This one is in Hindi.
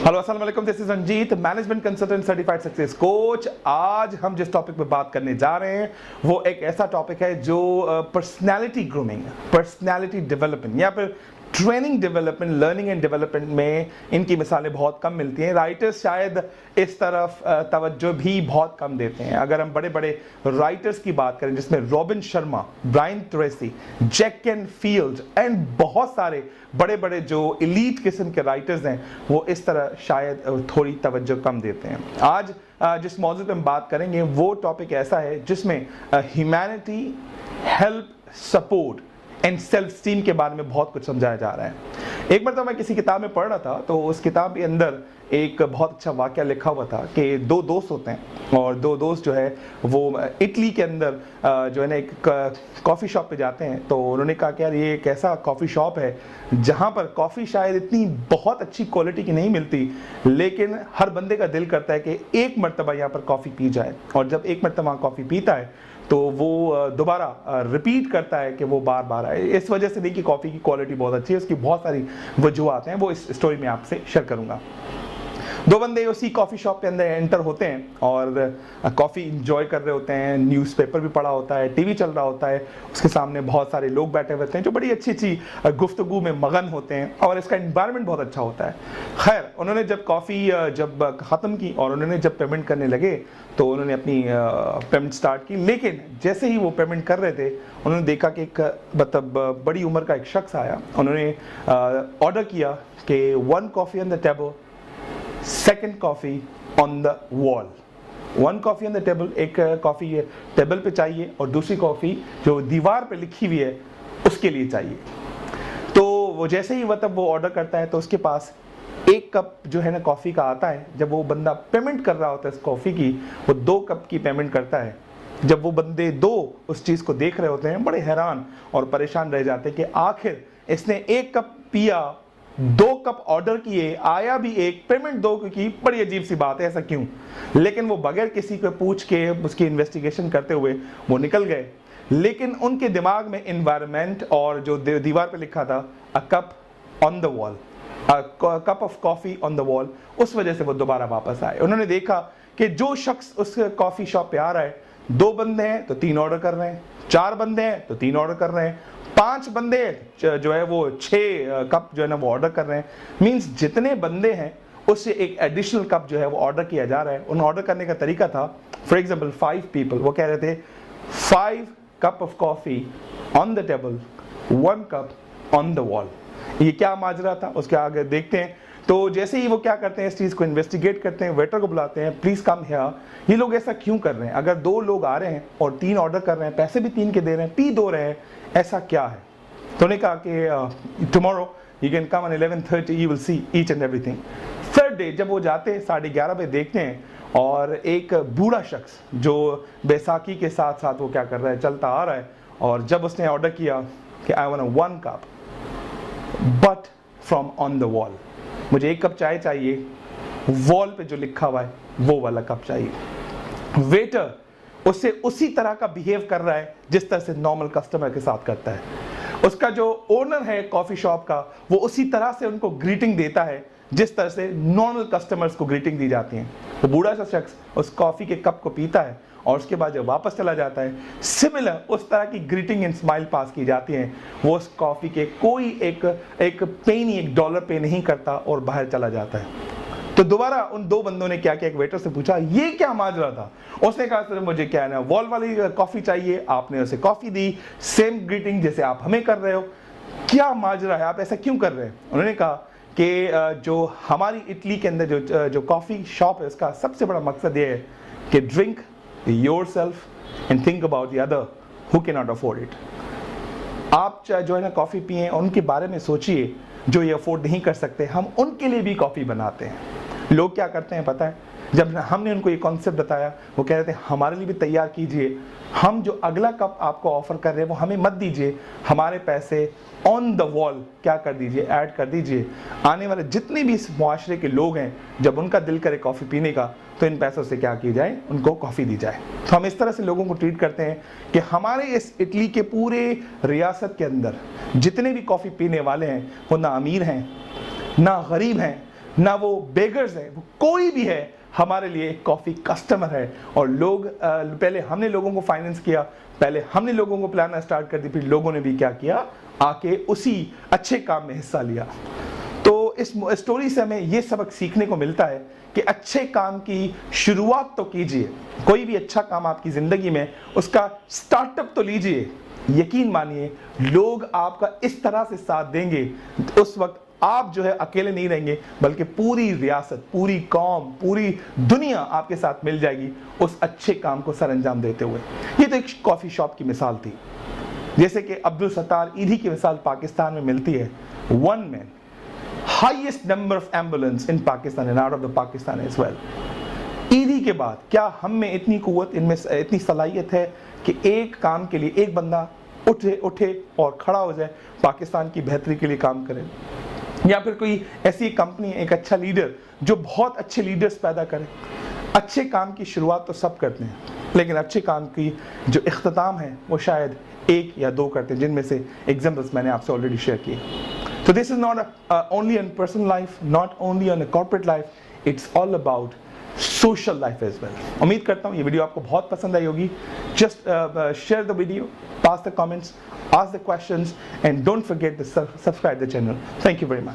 हेलो अस्सलाम वालेकुम, this is Ranjeet, management consultant certified success coach. आज हम जिस टॉपिक पे बात करने जा रहे हैं वो एक ऐसा टॉपिक है जो पर्सनालिटी ग्रूमिंग, पर्सनालिटी डेवलपमेंट या फिर training development, learning and development में इनकी मिसालें बहुत कम मिलती हैं। राइटर्स शायद इस तरफ तवज्जो भी बहुत कम देते हैं। अगर हम बड़े बड़े राइटर्स की बात करें जिसमें Robin Sharma, Brian Tracy, Jack Canfield and बहुत सारे बड़े बड़े जो एलीट किस्म के राइटर्स हैं वो इस तरह शायद थोड़ी तवज्जो कम देते हैं। आज जिस मौजूद पे हम बात करेंगे वो टॉपिक ऐसा है जिसमें humanity, help, support and self esteem के बारे में बहुत कुछ समझाया जा रहा है। एक बार तो मैं किसी किताब में पढ़ रहा था तो उस किताब के अंदर एक बहुत अच्छा वाकया लिखा हुआ था कि दो दोस्त होते हैं और दो दोस्त जो है वो इटली के अंदर जो है ना एक कॉफ़ी शॉप पे जाते हैं। तो उन्होंने कहा कि यार ये एक ऐसा कॉफ़ी शॉप है जहाँ पर कॉफ़ी शायद इतनी बहुत अच्छी क्वालिटी की नहीं मिलती, लेकिन हर बंदे का दिल करता है कि एक मरतबा यहाँ पर कॉफ़ी पी जाए। और जब एक मरतबा कॉफ़ी पीता है तो वो दोबारा रिपीट करता है कि वो बार बार आए। इस वजह से नहीं कि कॉफ़ी की क्वालिटी बहुत अच्छी है, उसकी बहुत सारी वजूहत हैं, वो इस स्टोरी में आपसे शेयर करूँगा। दो बंदे उसी कॉफ़ी शॉप के अंदर एंटर होते हैं और कॉफ़ी इंजॉय कर रहे होते हैं, न्यूज़पेपर भी पढ़ा होता है, टीवी चल रहा होता है, उसके सामने बहुत सारे लोग बैठे हुए होते हैं जो बड़ी अच्छी अच्छी गुफ्तगू में मगन होते हैं और इसका एनवायरनमेंट बहुत अच्छा होता है। खैर, उन्होंने जब कॉफ़ी जब ख़त्म की और उन्होंने जब पेमेंट करने लगे तो उन्होंने अपनी पेमेंट स्टार्ट की, लेकिन जैसे ही वो पेमेंट कर रहे थे उन्होंने देखा कि एक मतलब बड़ी उम्र का एक शख्स आया। उन्होंने ऑर्डर किया कि 1 coffee on the table, second coffee on the wall. 1 coffee on the table, एक कॉफ़ी टेबल पे चाहिए और दूसरी कॉफ़ी जो दीवार पे लिखी हुई है उसके लिए चाहिए। तो वो जैसे ही मतलब वो ऑर्डर करता है तो उसके पास एक कप जो है ना कॉफ़ी का आता है। जब वो बंदा पेमेंट कर रहा होता है इस कॉफ़ी की, वो 2 कप की पेमेंट करता है। जब वो बंदे दो उस चीज़ को देख रहे होते हैं, बड़े हैरान और परेशान रह जाते हैं कि आखिर इसने 1 कप पिया, 2 कप ऑर्डर किए, आया भी एक, पेमेंट 2 की। बड़ी अजीब सी बात है, ऐसा क्यों? लेकिन वो बगैर किसी को पूछ के उसकी इन्वेस्टिगेशन करते हुए वो निकल गए। लेकिन उनके दिमाग में एनवायरनमेंट और जो दीवार पे लिखा था a cup on the wall, cup of coffee on the wall, उस वजह से वो दोबारा वापस आए। उन्होंने देखा कि जो शख्स उस कॉफ़ी शॉप पे आ रहा है, 2 बंदे हैं तो 3 ऑर्डर कर रहे हैं, 4 बंदे हैं तो 3 ऑर्डर कर रहे हैं, 5 बंदे जो है वो 6 कप जो है ना वो ऑर्डर कर रहे हैं। मींस जितने बंदे हैं उससे एक एडिशनल कप जो है वो ऑर्डर किया जा रहा है। उन ऑर्डर करने का तरीका था, फॉर एग्जांपल 5 पीपल, वो कह रहे थे 5 cup of coffee on the table, 1 cup on the wall. ये क्या माजरा था उसके आगे देखते हैं। तो जैसे ही वो क्या करते हैं, इस चीज़ को इन्वेस्टिगेट करते हैं, वेटर को बुलाते हैं, प्लीज़ कम हियर, ये लोग ऐसा क्यों कर रहे हैं? अगर 2 लोग आ रहे हैं और 3 ऑर्डर कर रहे हैं, पैसे भी 3 के दे रहे हैं, पी 2 रहे हैं, ऐसा क्या है? तो उन्होंने कहा कि tomorrow you can come on 11:30, you will see each and everything. Third day जब वो जाते हैं 11:30 पे देखते हैं और एक बूढ़ा शख्स जो बैसाखी के साथ साथ वो क्या कर रहा है, चलता आ रहा है। और जब उसने ऑर्डर किया कि I want 1 cup but from on the wall, मुझे 1 कप चाय चाहिए, वॉल पे जो लिखा हुआ है वो वाला कप चाहिए। वेटर उससे उसी तरह का बिहेव कर रहा है जिस तरह से नॉर्मल कस्टमर के साथ करता है। उसका जो ओनर है कॉफ़ी शॉप का, वो उसी तरह से उनको ग्रीटिंग देता है जिस तरह से नॉर्मल कस्टमर्स को ग्रीटिंग दी जाती हैं। वो बूढ़ा सा शख्स उस कॉफ़ी के कप को पीता है और उसके बाद जब वापस चला जाता है, सिमिलर उस तरह की ग्रीटिंग एंड स्माइल पास की जाती हैं। वो उस कॉफ़ी के कोई एक पेनी, $1 पे नहीं करता और बाहर चला जाता है। तो दोबारा उन 2 बंदों ने क्या किया, एक वेटर से पूछा ये क्या माजरा था? उसने कहा सर मुझे क्या है ना वॉल वाली कॉफ़ी चाहिए, आपने उसे कॉफ़ी दी, सेम ग्रीटिंग जैसे आप हमें कर रहे हो, क्या माजरा है, आप ऐसा क्यों कर रहे हैं? उन्होंने कहा कि जो हमारी इटली के अंदर जो कॉफ़ी शॉप है उसका सबसे बड़ा मकसद ये है कि drink yourself and think about the other who can not afford it. आप जो है ना कॉफ़ी पिए और उनके बारे में सोचिए जो ये अफोर्ड नहीं कर सकते। हम उनके लिए भी कॉफ़ी बनाते हैं। लोग क्या करते हैं पता है, जब हमने उनको ये कॉन्सेप्ट बताया वो कह रहे थे हमारे लिए भी तैयार कीजिए, हम जो अगला कप आपको ऑफर कर रहे हैं वो हमें मत दीजिए, हमारे पैसे ऑन द वॉल क्या कर दीजिए, ऐड कर दीजिए। आने वाले जितने भी इस मुआशरे के लोग हैं, जब उनका दिल करे कॉफ़ी पीने का तो इन पैसों से क्या की जाए, उनको कॉफ़ी दी जाए। तो हम इस तरह से लोगों को ट्रीट करते हैं कि हमारे इस इटली के पूरे रियासत के अंदर जितने भी कॉफ़ी पीने वाले हैं वो ना अमीर हैं, ना गरीब हैं, ना वो बेगर्स है, वो कोई भी है हमारे लिए कॉफ़ी कस्टमर है। और लोग पहले हमने लोगों को फाइनेंस किया, पहले हमने लोगों को प्लान स्टार्ट कर दी, फिर लोगों ने भी क्या किया, आके उसी अच्छे काम में हिस्सा लिया। तो इस स्टोरी से हमें ये सबक सीखने को मिलता है कि अच्छे काम की शुरुआत तो कीजिए, कोई भी अच्छा काम आपकी ज़िंदगी में उसका स्टार्टअप तो लीजिए। यकीन मानिए लोग आपका इस तरह से साथ देंगे, उस वक्त आप जो है अकेले नहीं रहेंगे, बल्कि पूरी रियासत, पूरी कौम, पूरी दुनिया आपके साथ मिल जाएगी उस अच्छे काम को सर अंजाम देते हुए। ये तो एक कॉफ़ी शॉप की मिसाल थी, जैसे कि अब्दुल सत्तार ईदी की मिसाल पाकिस्तान में मिलती है। One man, highest number of ambulance in Pakistan and out of the Pakistan as well. Edhi के बाद क्या हम में इतनी कुव्वत, इनमें इतनी सलाहियत है कि एक काम के लिए एक बंदा उठे और खड़ा हो जाए, पाकिस्तान की बेहतरी के लिए काम करे, या फिर कोई ऐसी कंपनी, एक अच्छा लीडर जो बहुत अच्छे लीडर्स पैदा करे। अच्छे काम की शुरुआत तो सब करते हैं, लेकिन अच्छे काम की जो इख्तिताम है वो शायद एक या दो करते हैं, जिनमें से एग्जाम्पल्स मैंने आपसे ऑलरेडी शेयर किए। तो this is not only on personal life, not only on a corporate life, it's all about social life as well. उम्मीद करता हूँ ये वीडियो आपको बहुत पसंद आई होगी। Just share the video, pass the comments, ask the questions, and don't forget to subscribe the channel. Thank you very much.